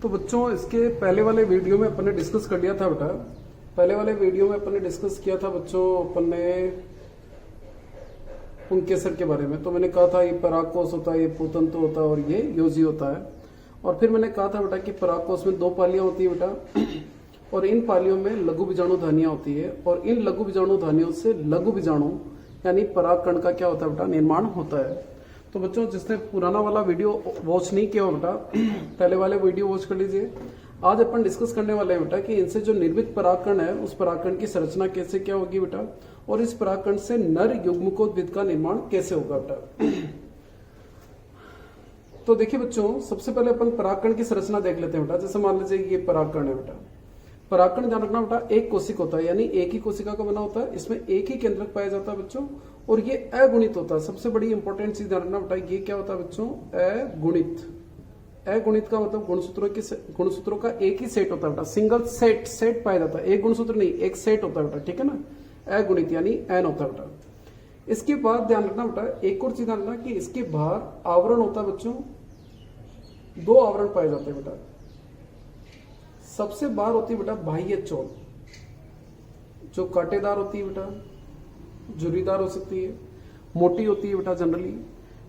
तो बच्चों इसके पहले वाले वीडियो में अपन ने डिस्कस कर लिया था बेटा। पहले वाले वीडियो में अपन ने डिस्कस किया था बच्चों, अपन ने पुंकेसर के बारे में। तो मैंने कहा था ये परागकोश होता है, ये पूतंतु होता है और ये योजी होता है। और फिर मैंने कहा था बेटा कि परागकोश में 2 पालियां होती है बेटा, और इन पालियों में लघु बीजाणु धानियां होती है, और इन लघु बीजाणु धानियों से लघु बीजाणु यानी परागकण का क्या होता है बेटा, निर्माण होता है। तो बच्चों जिसने पुराना वाला वीडियो वॉच नहीं किया हो बेटा, पहले वाले वीडियो वॉच कर लीजिए। आज अपन डिस्कस करने वाले हैं बेटा कि इनसे जो निर्मित परागकण है उस परागकण की संरचना कैसे क्या होगी बेटा, और इस परागकण से नर युग्मकोद्भिद का निर्माण कैसे होगा बेटा। तो देखिए बच्चों, सबसे पहले अपन परागकण की संरचना देख लेते हैं बेटा। जैसे मान लीजिए ये परागकण है बेटा। परागकण ध्यान रखना बेटा एक कोशिक होता है, यानी एक ही कोशिका का बना होता है। इसमें एक ही केंद्रक पाया जाता है बच्चों, और ये अगुणित होता है। सबसे बड़ी इंपॉर्टेंट चीज ध्यान रखना बेटा, ये क्या होता है बच्चों, अगुणित। अगुणित का मतलब गुणसूत्रों का एक ही सेट होता है बेटा, सिंगल सेट पाया जाता है। एक गुणसूत्र नहीं, एक सेट होता है बेटा, ठीक है ना। अगुणित यानी एन होता है बेटा। इसके बाद ध्यान रखना बेटा, एक और चीज ध्यान रखना कि इसके बाहर आवरण होता है बच्चों, 2 आवरण पाए जाते हैं बेटा। सबसे बाहर होती है बेटा बाह्य चोल, जो कांटेदार होती है बेटा, झुर्रीदार हो सकती है, मोटी होती है बेटा जनरली,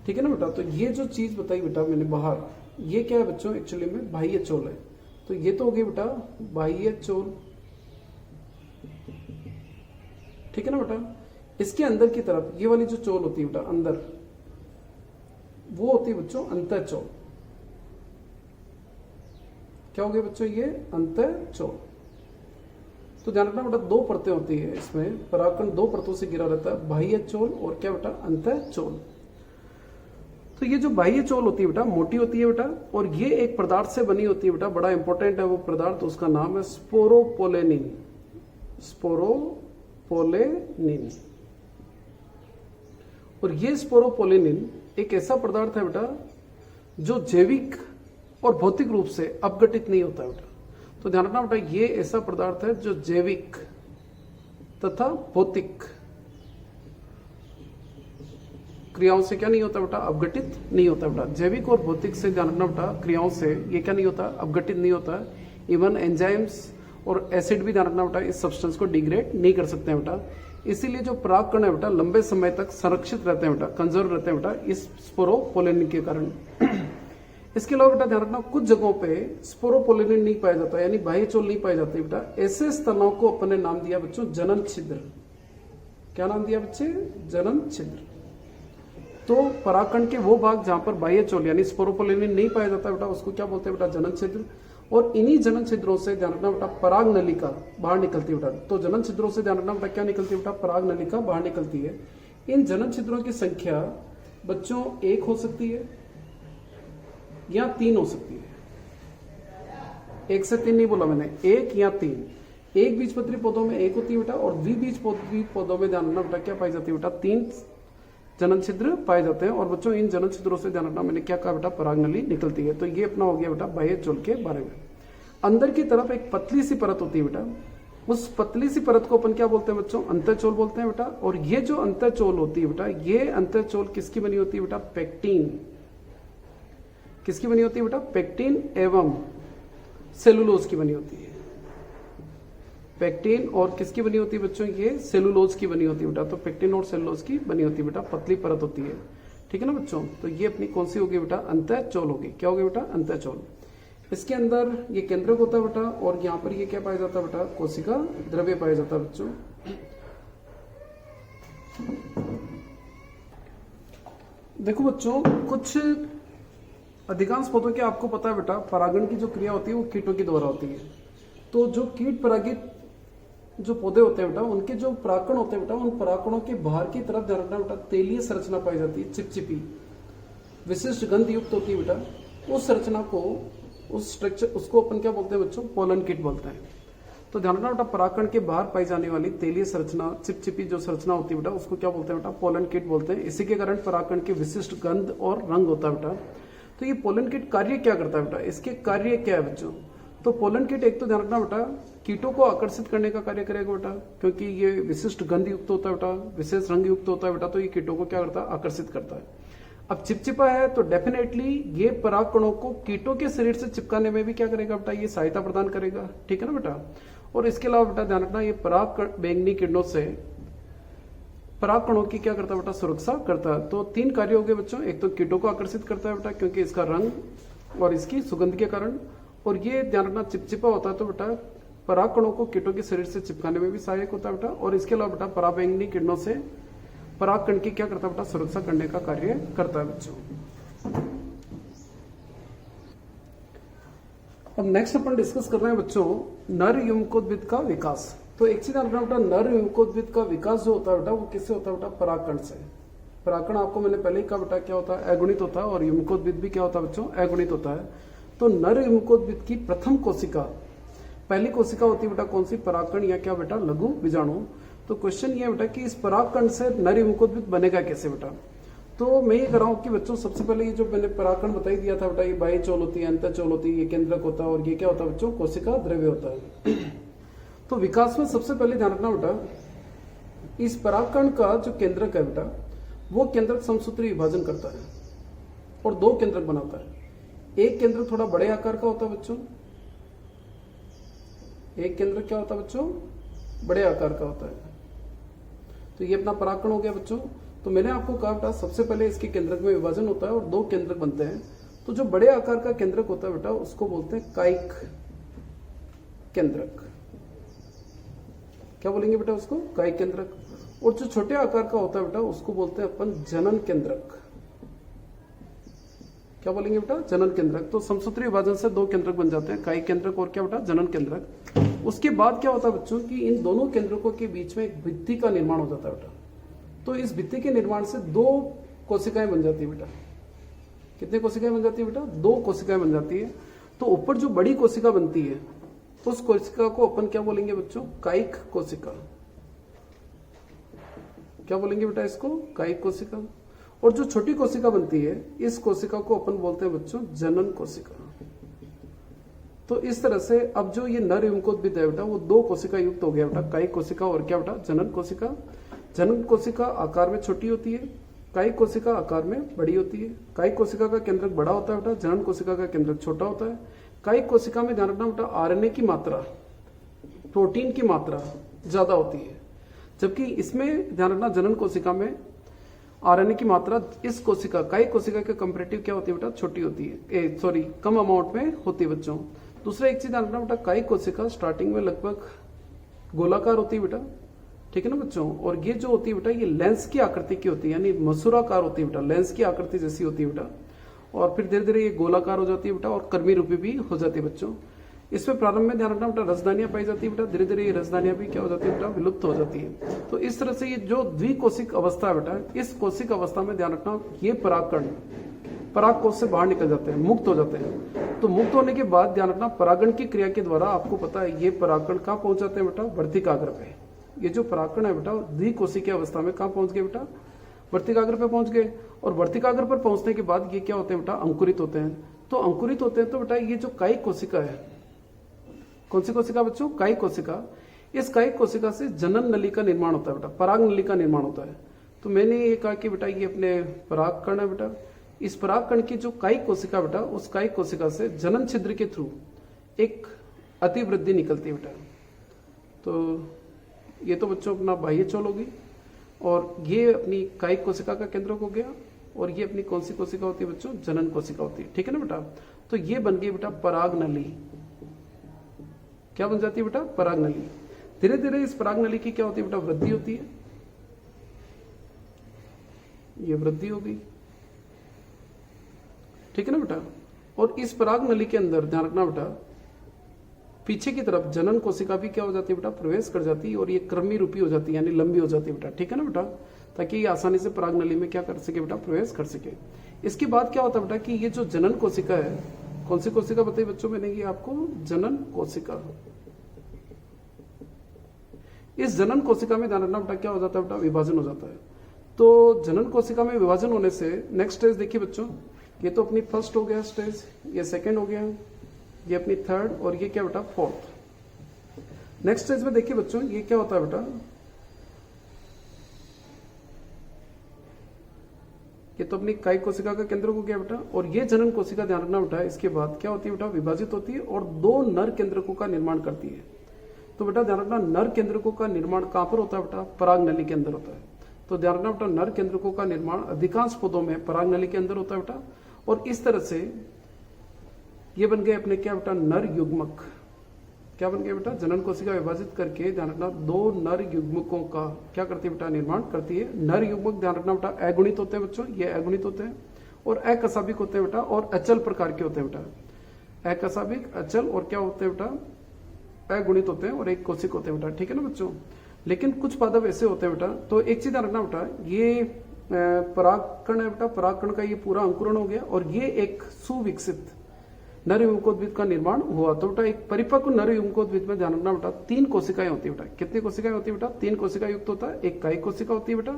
ठीक है ना बेटा। तो ये जो चीज बताई बेटा मैंने बाहर, ये क्या है बच्चों, एक्चुअली में बाह्य चोल है। तो ये तो हो गई बेटा बाह्य चोल, ठीक है ना बेटा। इसके अंदर की तरफ ये वाली जो चोल होती है बेटा अंदर, वो होती है बच्चों अंतःचोल। क्या हो गया बच्चों, ये अंतःचोल। तो ध्यान रखना बेटा 2 परतें होती है इसमें, परागकण 2 परतों से घिरा रहता है, बाह्य चोल और क्या बेटा अंतःचोल। तो ये जो बाह्य चोल होती है बेटा मोटी होती है बेटा, और ये एक पदार्थ से बनी होती है बेटा, बड़ा इंपॉर्टेंट है वो पदार्थ, उसका नाम है स्पोरोपोलेनिन। स्पोरोपोलेनिन। और ये स्पोरोपोलेनिन एक ऐसा पदार्थ है बेटा जो जैविक और भौतिक रूप से अपघटित नहीं होता है बेटा। तो ध्यान रखना बेटा ये ऐसा पदार्थ है जो जैविक तथा भौतिक क्रियाओं से क्या नहीं होता बेटा, अपघटित नहीं होता बेटा। जैविक और भौतिक से ध्यान रखना बेटा क्रियाओं से ये क्या नहीं होता, अपघटित नहीं होता है। इवन एंजाइम्स और एसिड भी ध्यान रखना बेटा इस सब्सटेंस को डिग्रेड नहीं कर सकते हैं बेटा। इसीलिए जो परागकण है बेटा लंबे समय तक संरक्षित रहते हैं बेटा, कंजर्व रहते हैं बेटा इस स्पोरोपोलेनिन के कारण। इसके अलावा बेटा ध्यान रखना कुछ जगहों पे स्पोरोपोलेनिन नहीं पाया जाता, यानी बाह्य चोल नहीं पाई जाती बेटा। ऐसे स्थलों को अपन ने नाम दिया बच्चों जनन छिद्र। क्या नाम दिया बच्चे, जनन छिद्र। तो परागकण के वो भाग जहां पर बाह्य चोल यानी स्पोरोपोलेनिन नहीं पाया जाता बेटा, उसको क्या बोलते हैं बेटा, जनन छिद्र। और इन्हीं जनन छिद्रों से ध्यान रखना बेटा पराग नलिका बाहर निकलती है बेटा। तो जनन छिद्रों से ध्यान रखना बेटा क्या निकलती है बेटा, पराग नलिका बाहर निकलती है। इन जनन छिद्रों की संख्या बच्चों 1 हो सकती है या 3 हो सकती है। 1 से 3 नहीं बोला मैंने, 1 या 3। एक बीजपत्री पौधों में 1 होती है बेटा, और द्विबीजपत्री पौधों में ध्यान रखना बेटा क्या पाई जाती है बेटा, 3 जनन छिद्र पाए जाते हैं। और बच्चों इन जनन छिद्रों से ध्यान रखना मैंने क्या कहा बेटा, पराग नली निकलती है। तो ये अपना हो गया बेटा बाह्य चोल के बारे में। अंदर की तरफ एक पतली सी परत होती है बेटा, उस पतली सी परत को अपन क्या बोलते हैं बच्चों, अंतःचोल बोलते हैं बेटा। और ये जो अंतःचोल होती है बेटा, ये अंतःचोल किसकी बनी होती है बेटा, पेक्टिन। किसकी बनी होती है बेटा, पेक्टिन एवं सेलुलोज की बनी होती है। पेक्टिन और किसकी बनी होती है बच्चों, ये सेलुलोज की बनी होती है बेटा। तो पेक्टिन और सेलुलोज की बनी होती है बेटा, पतली परत होती है, ठीक है ना बच्चों। तो ये अपनी कौन सी होगी बेटा, अंतःचोल होगी। क्या होगी बेटा, अंतःचोल। इसके अंदर ये केंद्रक होता है बेटा, और यहाँ पर ये क्या पाया जाता है बेटा, कोशिका द्रव्य पाया जाता है बच्चों। देखो बच्चों, कुछ अधिकांश पौधों के आपको पता है बेटा परागण की जो क्रिया होती है वो कीटों के द्वारा होती है। तो जो कीट परागित जो पौधे होते हैं बेटा, उनके जो परागकण होते हैं बेटा, उन परागकणों के बाहर की तरफ ध्यान रखना बेटा तेलीय संरचना पाई जाती है, चिपचिपी विशिष्ट गंध युक्त होती है बेटा। उस संरचना को, उस स्ट्रक्चर, उसको अपन क्या बोलते हैं बच्चों, पोलन किट बोलते हैं। तो ध्यान रखना बेटा परागकण के बाहर पाई जाने वाली तेलीय संरचना, चिपचिपी जो संरचना होती है बेटा, उसको क्या बोलते हैं बेटा, पोलन किट बोलते हैं। इसी के कारण परागकण के विशिष्ट गंध और रंग होता है बेटा। तो ये पोलन किट कार्य क्या करता है बेटा, इसके कार्य क्या है बच्चों। तो पोलन किट एक तो ध्यान रखना बेटा कीटों को आकर्षित करने का कार्य करेगा बेटा, क्योंकि ये विशिष्ट गंध युक्त होता है बेटा, विशेष रंग युक्त होता है बेटा। तो ये कीटों को क्या करता है, आकर्षित करता है। अब चिपचिपा है तो डेफिनेटली ये पराग कणों को कीटों के शरीर से चिपकाने में भी क्या करेगा बेटा, ये सहायता प्रदान करेगा। ठीक है ना बेटा। और इसके अलावा बेटा ध्यान रखना, ये पराग बैंगनी किरणों से पराग कणों की क्या करता है बेटा, सुरक्षा करता है। तो 3 कार्य हो गए बच्चों। एक तो कीटों को आकर्षित करता है बेटा, क्योंकि इसका रंग और इसकी सुगंध के कारण। और ये ध्यान रखना चिपचिपा होता है तो बेटा पराग कणों को कीटों के शरीर से चिपकाने में भी सहायक होता है बेटा। और इसके अलावा बेटा पराबैंगनी किरणों से पराग कण की क्या करता है बेटा, सुरक्षा करने का कार्य करता है बच्चों। अब नेक्स्ट अपन डिस्कस कर रहे हैं बच्चों नर युग्मकोद्भिद का विकास। तो एक चीज आपने बेटा, नर युग्मकोद्भिद का विकास जो होता है बेटा वो किससे होता है बेटा, परागकण से। परागकण आपको मैंने पहले ही कहा बेटा क्या होता है, अगुणित होता है। और युग्मकोद्भिद भी क्या होता है बच्चों, अगुणित होता है। तो नर युग्मकोद्भिद की प्रथम कोशिका, पहली कोशिका होती है बेटा कौन सी, परागकण या क्या बेटा, लघु बीजाणु। तो क्वेश्चन ये बेटा कि इस परागकण से नर युग्मकोद्भिद बनेगा कैसे बेटा। तो मैं ये कर रहा हूँ कि बच्चों सबसे पहले ये जो मैंने परागकण बताई दिया था बेटा, ये बाह्य चोल होती है, अंतर चोल होती है, ये केंद्रक होता है और ये क्या होता है बच्चों, कोशिका द्रव्य होता है। तो विकास में सबसे पहले ध्यान रखना बेटा, इस परागकण का जो केंद्रक है बेटा वो केंद्रक समसूत्री विभाजन करता है और 2 केंद्रक बनाता है। एक केंद्रक थोड़ा बड़े आकार का होता है बच्चों, एक केंद्रक क्या होता है बच्चों, बड़े आकार का होता है। तो ये अपना परागकण हो गया बच्चों। तो मैंने आपको कहा बेटा सबसे पहले इसके केंद्रक में विभाजन होता है और 2 केंद्रक बनते हैं। तो जो बड़े आकार का केंद्रक होता है बेटा उसको बोलते हैं कायिक केंद्रक। क्या बोलेंगे बेटा उसको, कायिक केंद्रक। और जो छोटे आकार का होता है बेटा उसको बोलते हैं अपन जनन केंद्रक। क्या बोलेंगे बेटा, जनन केंद्रक। तो समसूत्री विभाजन से 2 केंद्रक बन जाते हैं, कायिक केंद्रक और क्या बेटा, जनन केंद्रक। उसके बाद क्या होता है बच्चों कि इन दोनों केंद्रकों के बीच में एक भित्ति का निर्माण हो जाता है बेटा। तो इस भित्ति के निर्माण से 2 कोशिकाएं बन जाती है बेटा। कितने कोशिकाएं बन जाती है बेटा, 2 कोशिकाएं बन जाती है। तो ऊपर जो बड़ी कोशिका बनती है उस कोशिका को अपन क्या बोलेंगे बच्चों, कायिक कोशिका। क्या बोलेंगे बेटा इसको, कायिक कोशिका। और जो छोटी कोशिका बनती है इस कोशिका को अपन बोलते हैं बच्चों जनन कोशिका। तो इस तरह से अब जो ये नर युग्मकोद्भिद है बेटा वो 2 कोशिका युक्त हो गया बेटा, कायिक कोशिका और क्या बेटा, जनन कोशिका। जनन कोशिका आकार में छोटी होती है, कायिक कोशिका आकार में बड़ी होती है। कायिक कोशिका का केंद्रक बड़ा होता है बेटा, जनन कोशिका का केंद्रक छोटा होता है। कायिक कोशिका में ध्यान रखना बेटा आरएनए की मात्रा, प्रोटीन की मात्रा ज्यादा होती है, जबकि इसमें ध्यान रखना जनन कोशिका में आरएनए की मात्रा इस कोशिका, कायिक कोशिका के कंपैरेटिव क्या होती है बेटा, छोटी होती है, कम अमाउंट में होती है बच्चों। दूसरा एक चीज ध्यान रखना बेटा, कायिक कोशिका स्टार्टिंग में लगभग गोलाकार होती है बेटा, ठीक है ना बच्चों। और ये जो होती है बेटा ये लेंस की आकृति की होती है, यानी मसूराकार होती है बेटा, लेंस की आकृति जैसी होती है बेटा। और फिर धीरे धीरे ये गोलाकार हो जाती है बेटा और कर्मी रूपी भी हो जाती है बच्चों। इसमें प्रारंभ में ध्यान रखना बेटा रसदानियां पाई जाती है बेटा, धीरे धीरे ये रसदानियां भी क्या हो जाती है बेटा, विलुप्त हो जाती है। तो इस तरह से ये जो द्विकोशिक अवस्था है बेटा, इस कोशिक अवस्था में ध्यान रखना ये परागकण पराग कोश से बाहर निकल जाते हैं, मुक्त हो जाते हैं। तो मुक्त होने के बाद ध्यान रखना परागण की क्रिया के द्वारा आपको पता है ये परागकण कहाँ पहुंच जाते हैं बेटा, वर्तिकाग्र पे। ये जो परागकण है बेटा द्विकोशिकीय अवस्था में कहाँ पहुंच गए बेटा, वर्तिकाग्र पे पहुंच गए। और वर्तिकाग्र पर पहुंचने के बाद ये क्या होते हैं बेटा, अंकुरित होते हैं। तो अंकुरित होते हैं तो बेटा ये जो कायिक कोशिका है, कौन सी कोशिका बच्चों, कायिक कोशिका। इस कायिक कोशिका से जनन नली का निर्माण होता है बेटा, पराग नली का निर्माण होता है। तो मैंने ये कहा कि बेटा ये अपने परागकण है बेटा, इस परागकण की जो कायिक कोशिका बेटा, उस कायिक कोशिका से जनन छिद्र के थ्रू एक अतिवृद्धि निकलती है बेटा। तो ये तो बच्चों अपना बाह्य चोल होगी और ये अपनी कायिक कोशिका का केंद्रक हो गया। और ये अपनी कौन सी कोशिका होती है बच्चों, जनन कोशिका होती है, ठीक है ना बेटा। तो ये बन गई बेटा पराग नली। क्या बन जाती है बेटा, पराग नली। धीरे धीरे इस पराग नली की क्या होती है बेटा, वृद्धि होती है। ये वृद्धि हो गई, ठीक है ना बेटा। और इस पराग नली के अंदर ध्यान रखना बेटा पीछे की तरफ जनन कोशिका भी क्या हो जाती है बेटा, प्रवेश कर जाती है और ये क्रमी रूपी हो जाती है, यानी लंबी हो जाती है बेटा, ठीक है ना बेटा, ताकि ये आसानी से पराग नली में क्या कर सके बेटा, प्रवेश कर सके। इसके बाद क्या होता है बेटा कि ये जो जनन कोशिका है, कौन सी कोशिका बताई बच्चों मैंने, ये आपको जनन कोशिका। इस जनन कोशिका में ध्यान रखना बेटा क्या हो जाता है बेटा, विभाजन हो जाता है। तो जनन कोशिका में विभाजन होने से नेक्स्ट स्टेज देखिए बच्चों, ये तो अपनी फर्स्ट हो गया स्टेज, ये सेकेंड हो गया, ये अपनी थर्ड और ये क्या बेटा, फोर्थ। नेक्स्ट स्टेज में देखिए बच्चों ये क्या होता है बेटा, ये तो अपनी कायिक कोशिका का केंद्र हो गया बेटा। और ये जनन कोशिका ध्यान रखना बेटा, इसके बाद क्या होती है बेटा, विभाजित होती है और 2 नर केंद्रकों का निर्माण करती है। तो बेटा ध्यान रखना, नर केंद्रकों का निर्माण कहां पर होता है बेटा, परागनली के अंदर होता है। तो ध्यान रखना बेटा, नर केंद्रकों का निर्माण अधिकांश पौधों में परागनली के अंदर होता है बेटा। और इस तरह से ये बन गए अपने क्या बेटा, नर युग्मक। क्या बन गया बेटा, जनन कोशिका विभाजित करके ध्यान रखना 2 नर युग्मकों का क्या करती है बेटा, निर्माण करती है। नर युग्मक ध्यान रखना बेटा अगुणित होते हैं बच्चों, ये अगुणित होते हैं और अकशाभिक होते हैं बेटा, और अचल प्रकार के होते हैं बेटा। अकशाभिक, अचल और क्या होते हैं बेटा, अगुणित होते हैं और एक कोशिक होते हैं बेटा, ठीक है ना बच्चों। लेकिन कुछ पादप ऐसे होते हैं बेटा, तो एक चीज ध्यान रखना बेटा, ये परागकण है बेटा, परागकण का ये पूरा अंकुरण हो गया और ये एक सुविकसित नर युग्मकोद्भिद का निर्माण हुआ। तो बेटा एक परिपक्व नर युग्मकोद्भिद में ध्यान रखना बेटा 3 कोशिकाएं होती है बेटा। कितनी कोशिकाएं होती है बेटा, 3 कोशिका युक्त होता है। एक कायिक कोशिका होती है बेटा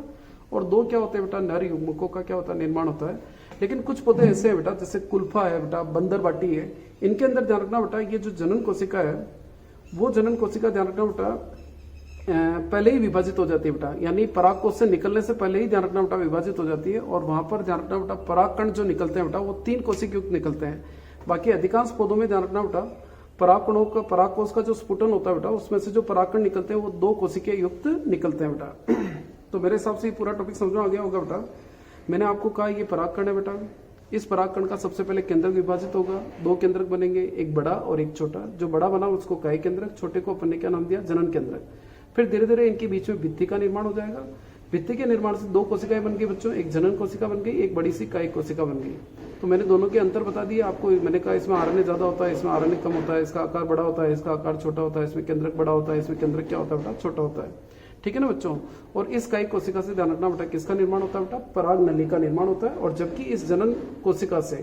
और 2 क्या होते हैं बेटा, नर युग्मकों का क्या होता है, निर्माण होता है। लेकिन कुछ पौधे ऐसे हैं बेटा, जैसे कुल्फा है बेटा, बंदर बाटी है, इनके अंदर ध्यान रखना बेटा, ये जो जनन कोशिका है वो जनन कोशिका ध्यान रखना बेटा पहले ही विभाजित हो जाती है बेटा, यानी परागकोश से निकलने से पहले ही ध्यान रखना बेटा विभाजित हो जाती है। और वहां पर ध्यान रखना बेटा परागकण जो निकलते हैं बेटा वो 3 कोशिक युक्त निकलते हैं। बाकी अधिकांश पौधों में ध्यान रखना बेटा परागकणों का, परागकोश का जो स्फुटन होता है बेटा, उसमें से जो परागकण निकलते हैं वो 2 कोशिकीय युक्त निकलते हैं बेटा। तो मेरे हिसाब से पूरा टॉपिक समझ में आ गया होगा बेटा। मैंने आपको कहा ये परागकण है बेटा, इस परागकण का सबसे पहले केंद्रक विभाजित होगा, 2 केंद्रक बनेंगे, एक बड़ा और एक छोटा। जो बड़ा बना उसको कायिक केंद्रक, छोटे को अपन ने क्या नाम दिया, जनन केंद्रक। फिर धीरे धीरे इनके बीच में भित्ति का निर्माण हो जाएगा। भित्ति के निर्माण से 2 कोशिकाएं बन गई बच्चों, एक जनन कोशिका बन गई, एक बड़ी सी कायिक कोशिका बन गई। तो मैंने दोनों के अंतर बता दिए आपको। मैंने कहा इसमें आरएनए ज्यादा होता है, इसमें आरएनए कम होता है, इसका आकार बड़ा होता है, इसका आकार छोटा होता है, इसमें केंद्रक बड़ा होता है, इसमें केंद्रक क्या होता है बेटा, छोटा होता है, ठीक है ना बच्चों। और इस कायिक कोशिका से ध्यान रखना बेटा किसका निर्माण होता है बेटा, पराग नली का निर्माण होता है। और जबकि इस जनन कोशिका से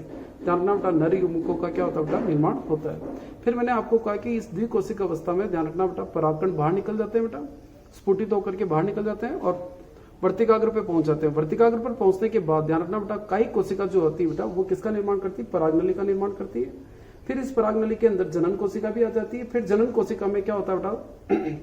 ध्यान रखना बेटा नर युग्मकों का क्या होता है बेटा, निर्माण होता है। फिर मैंने आपको कहा कि इस द्विकोशिक अवस्था में ध्यान रखना बेटा परागकण बाहर निकल जाते हैं बेटा, स्फुटित होकर के बाहर निकल जाते हैं और वर्तिकाग्र पे पहुंच जाते हैं। वर्तिकाग्र पर पहुंचने के बाद ध्यान रखना बेटा कायिक कोशिका जो होती है बेटा वो किसका निर्माण करती है, परागनली का निर्माण करती है। फिर इस परागनली के अंदर जनन कोशिका भी आ जाती है। फिर जनन कोशिका में क्या होता है बेटा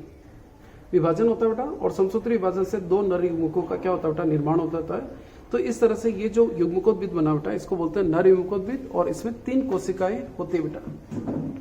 विभाजन होता है बेटा, और समसूत्री विभाजन से 2 नर युग्मकों का क्या होता है बेटा, निर्माण हो जाता है। तो इस तरह से ये जो युग्मकोद्भिद बना बेटा इसको बोलते हैं नर युग्मकोद्भिद, और इसमें 3 कोशिकाएं होती है बेटा।